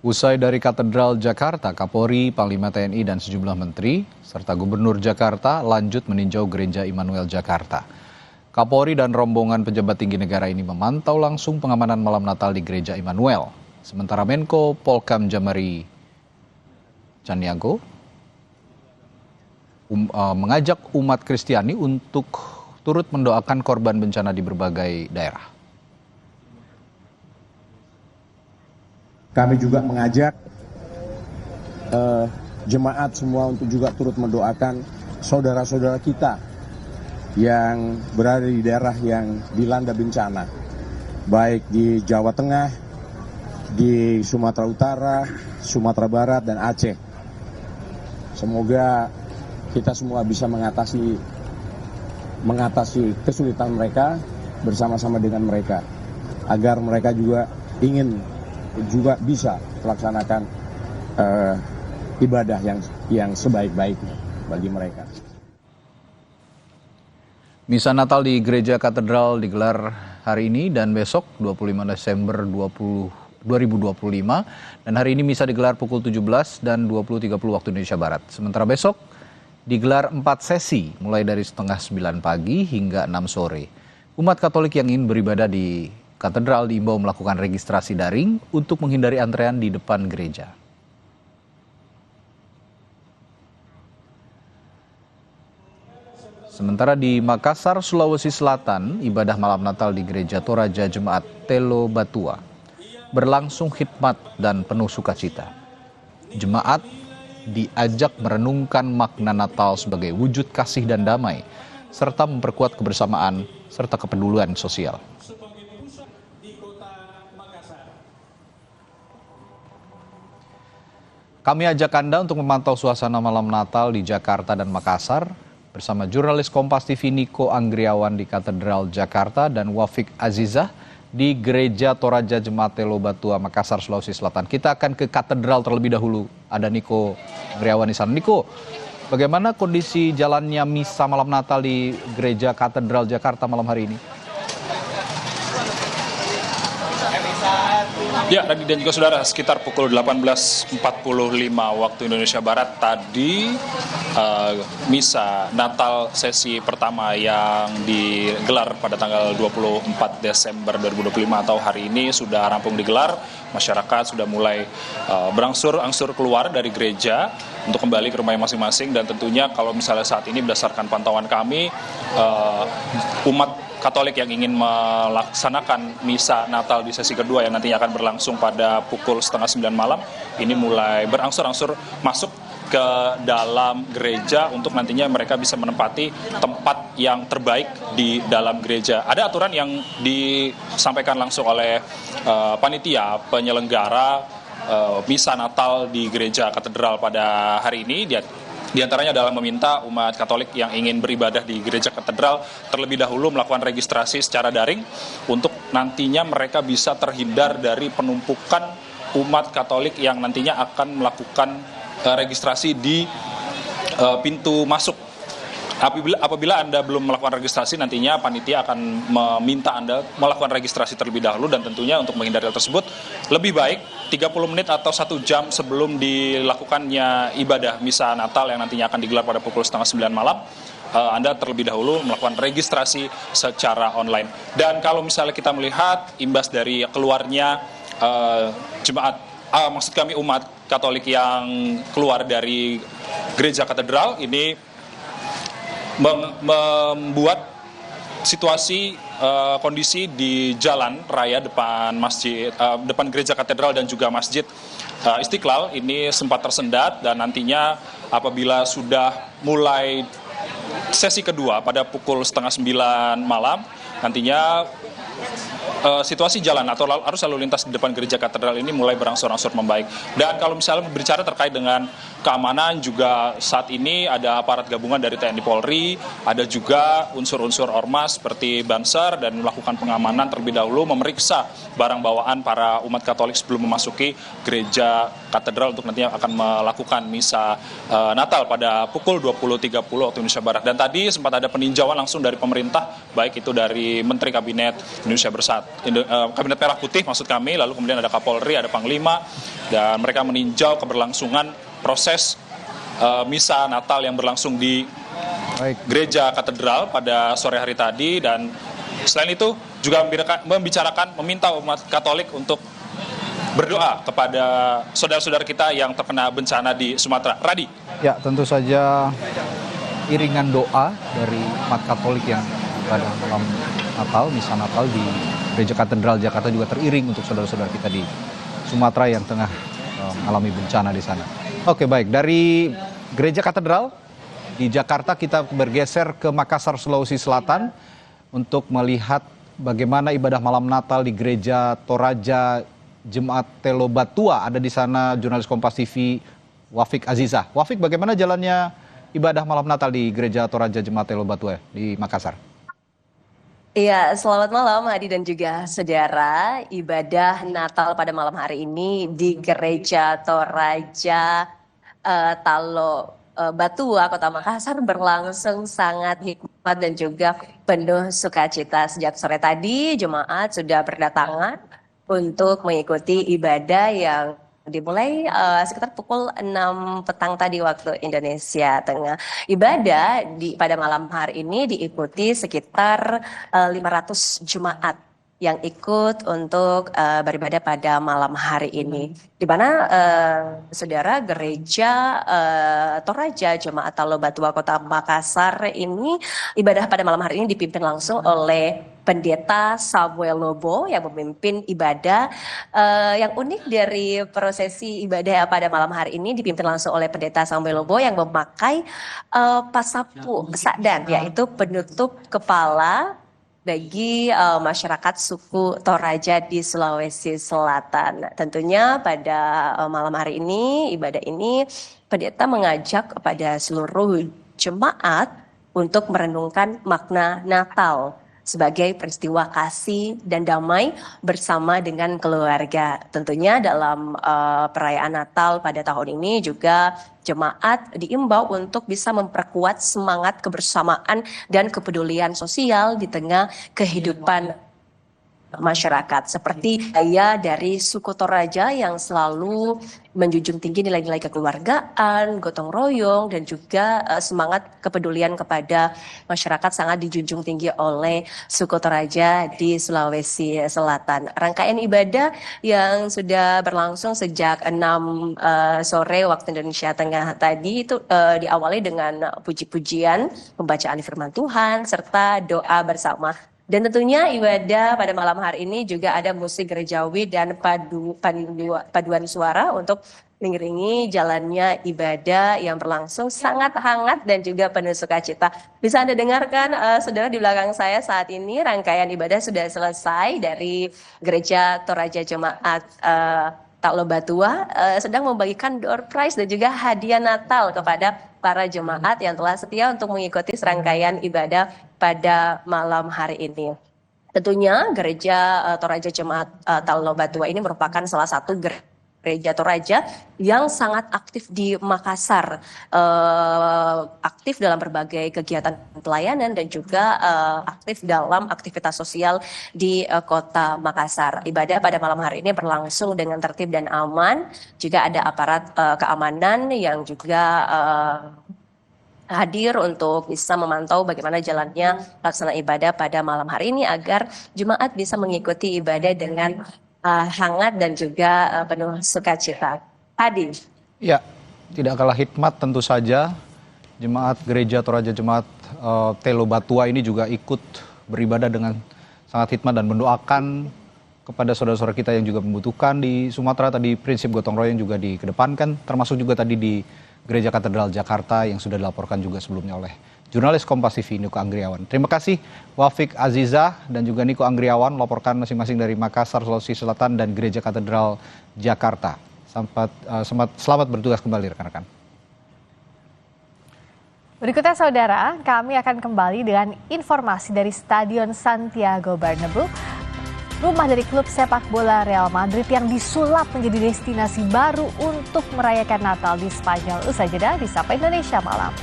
Usai dari Katedral Jakarta, Kapolri, Panglima TNI, dan sejumlah menteri, serta Gubernur Jakarta lanjut meninjau Gereja Immanuel Jakarta. Kapolri dan rombongan pejabat tinggi negara ini memantau langsung pengamanan malam Natal di Gereja Immanuel. Sementara Menko Polkam Jamari Caniago mengajak umat Kristiani untuk turut mendoakan korban bencana di berbagai daerah. Kami juga mengajak jemaat semua untuk juga turut mendoakan saudara-saudara kita yang berada di daerah yang dilanda bencana, baik di Jawa Tengah, di Sumatera Utara, Sumatera Barat, dan Aceh. Semoga kita semua bisa mengatasi kesulitan mereka bersama-sama dengan mereka, agar mereka juga juga bisa melaksanakan ibadah yang sebaik-baiknya bagi mereka. Misa Natal di Gereja Katedral digelar hari ini dan besok 25 Desember 2025 dan hari ini misa digelar pukul 17 dan 20.30 waktu Indonesia Barat. Sementara besok digelar 4 sesi mulai dari setengah 9 pagi hingga 6 sore. Umat Katolik yang ingin beribadah di Katedral diimbau melakukan registrasi daring untuk menghindari antrean di depan gereja. Sementara di Makassar, Sulawesi Selatan, ibadah malam Natal di Gereja Toraja Jemaat Telo Batua berlangsung khidmat dan penuh sukacita. Jemaat diajak merenungkan makna Natal sebagai wujud kasih dan damai, serta memperkuat kebersamaan serta kepedulian sosial. Kami ajak Anda untuk memantau suasana malam Natal di Jakarta dan Makassar bersama jurnalis Kompas TV Niko Anggriawan di Katedral Jakarta dan Wafik Azizah di Gereja Toraja Jemaat Telo Batua, Makassar, Sulawesi Selatan. Kita akan ke Katedral terlebih dahulu. Ada Niko Anggriawan di sana. Niko, bagaimana kondisi jalannya misa malam Natal di Gereja Katedral Jakarta malam hari ini? Ya, Radi dan juga saudara, sekitar pukul 18.45 waktu Indonesia Barat tadi misa Natal sesi pertama yang digelar pada tanggal 24 Desember 2025 atau hari ini sudah rampung digelar. Masyarakat sudah mulai berangsur-angsur keluar dari gereja untuk kembali ke rumahnya masing-masing, dan tentunya kalau misalnya saat ini berdasarkan pantauan kami, umat Katolik yang ingin melaksanakan misa Natal di sesi kedua yang nantinya akan berlangsung pada pukul setengah 9 malam ini mulai berangsur-angsur masuk ke dalam gereja untuk nantinya mereka bisa menempati tempat yang terbaik di dalam gereja. Ada aturan yang disampaikan langsung oleh panitia penyelenggara misa Natal di Gereja Katedral pada hari ini. Di antaranya adalah meminta umat Katolik yang ingin beribadah di Gereja Katedral terlebih dahulu melakukan registrasi secara daring untuk nantinya mereka bisa terhindar dari penumpukan umat Katolik yang nantinya akan melakukan registrasi di pintu masuk. Apabila Anda belum melakukan registrasi, nantinya panitia akan meminta Anda melakukan registrasi terlebih dahulu, dan tentunya untuk menghindari hal tersebut lebih baik 30 menit atau 1 jam sebelum dilakukannya ibadah misa Natal yang nantinya akan digelar pada pukul setengah 9 malam, Anda terlebih dahulu melakukan registrasi secara online. Dan kalau misalnya kita melihat imbas dari keluarnya umat Katolik yang keluar dari Gereja Katedral ini membuat situasi kondisi di jalan raya depan Gereja Katedral dan juga Masjid Istiqlal ini sempat tersendat, dan nantinya apabila sudah mulai sesi kedua pada pukul setengah 9 malam nantinya situasi jalan atau arus lalu lintas di depan Gereja Katedral ini mulai berangsur-angsur membaik. Dan kalau misalnya berbicara terkait dengan keamanan, juga saat ini ada aparat gabungan dari TNI Polri, ada juga unsur-unsur ormas seperti Banser, dan melakukan pengamanan terlebih dahulu, memeriksa barang bawaan para umat Katolik sebelum memasuki Gereja Katedral untuk nantinya akan melakukan misa Natal pada pukul 20.30 waktu Indonesia Barat. Dan tadi sempat ada peninjauan langsung dari pemerintah, baik itu dari Menteri Kabinet Indonesia Bersatu Kabinet Merah Putih maksud kami, lalu kemudian ada Kapolri, ada Panglima, dan mereka meninjau keberlangsungan proses misa Natal yang berlangsung di Gereja Katedral pada sore hari tadi. Dan selain itu juga meminta umat Katolik untuk berdoa kepada saudara-saudara kita yang terkena bencana di Sumatera. Radi. Ya, tentu saja iringan doa dari umat Katolik yang pada malam Natal, misa Natal di Gereja Katedral Jakarta juga teriring untuk saudara-saudara kita di Sumatera yang tengah mengalami bencana di sana. Oke, baik. Dari Gereja Katedral di Jakarta kita bergeser ke Makassar, Sulawesi Selatan untuk melihat bagaimana ibadah malam Natal di Gereja Toraja Jemaat Telo Batua. Ada di sana jurnalis Kompas TV Wafik Azizah. Wafik, bagaimana jalannya ibadah malam Natal di Gereja Toraja Jemaat Telo Batua di Makassar? Iya, selamat malam Hadi dan juga saudara. Ibadah Natal pada malam hari ini di Gereja Toraja Talo Batua, Kota Makassar berlangsung sangat hikmat dan juga penuh sukacita. Sejak sore tadi, jemaat sudah berdatangan untuk mengikuti ibadah yang dimulai sekitar pukul 6 petang tadi waktu Indonesia Tengah. Ibadah pada malam hari ini diikuti sekitar 500 jemaat yang ikut untuk beribadah pada malam hari ini. Di mana saudara Gereja Toraja Jemaat Talo Batua Kota Makassar ini ibadah pada malam hari ini dipimpin langsung oleh Pendeta Samuel Lobo yang memimpin ibadah. Yang unik dari prosesi ibadah pada malam hari ini dipimpin langsung oleh Pendeta Samuel Lobo yang memakai pasapu sadan, yaitu penutup kepala bagi masyarakat suku Toraja di Sulawesi Selatan. Tentunya pada malam hari ini, ibadah ini, pendeta mengajak kepada seluruh jemaat untuk merenungkan makna Natal sebagai peristiwa kasih dan damai bersama dengan keluarga. Tentunya dalam perayaan Natal pada tahun ini juga jemaat diimbau untuk bisa memperkuat semangat kebersamaan dan kepedulian sosial di tengah kehidupan masyarakat. Seperti gaya dari suku Toraja yang selalu menjunjung tinggi nilai-nilai kekeluargaan, gotong royong, dan juga semangat kepedulian kepada masyarakat sangat dijunjung tinggi oleh suku Toraja di Sulawesi Selatan. Rangkaian ibadah yang sudah berlangsung sejak 6 sore waktu Indonesia Tengah tadi itu diawali dengan puji-pujian, pembacaan firman Tuhan, serta doa bersama. Dan tentunya ibadah pada malam hari ini juga ada musik gerejawi dan paduan suara untuk mengiringi jalannya ibadah yang berlangsung sangat hangat dan juga penuh sukacita. Bisa Anda dengarkan saudara di belakang saya saat ini rangkaian ibadah sudah selesai dari Gereja Toraja Jemaat Talo Batua sedang membagikan door prize dan juga hadiah Natal kepada para jemaat yang telah setia untuk mengikuti serangkaian ibadah pada malam hari ini. Tentunya Gereja Toraja Jemaat Talo Batua ini merupakan salah satu gereja Toraja yang sangat aktif di Makassar, aktif dalam berbagai kegiatan pelayanan dan juga aktif dalam aktivitas sosial di Kota Makassar. Ibadah pada malam hari ini berlangsung dengan tertib dan aman. Juga ada aparat keamanan yang juga hadir untuk bisa memantau bagaimana jalannya laksana ibadah pada malam hari ini agar jemaat bisa mengikuti ibadah dengan hangat dan juga penuh sukacita. Hadi. Ya, tidak kalah hikmat tentu saja jemaat Gereja Toraja Jemaat Telo Batua ini juga ikut beribadah dengan sangat hikmat dan mendoakan kepada saudara-saudara kita yang juga membutuhkan di Sumatera. Tadi prinsip gotong royong juga dikedepankan, termasuk juga tadi di Gereja Katedral Jakarta yang sudah dilaporkan juga sebelumnya oleh jurnalis Kompas TV Niko Anggriawan. Terima kasih Wafik Azizah dan juga Niko Anggriawan melaporkan masing-masing dari Makassar, Sulawesi Selatan dan Gereja Katedral Jakarta. Selamat bertugas kembali rekan-rekan. Berikutnya saudara, kami akan kembali dengan informasi dari Stadion Santiago Bernabeu, rumah dari klub sepak bola Real Madrid yang disulap menjadi destinasi baru untuk merayakan Natal di Spanyol. Usai jeda di Sapa Indonesia Malam.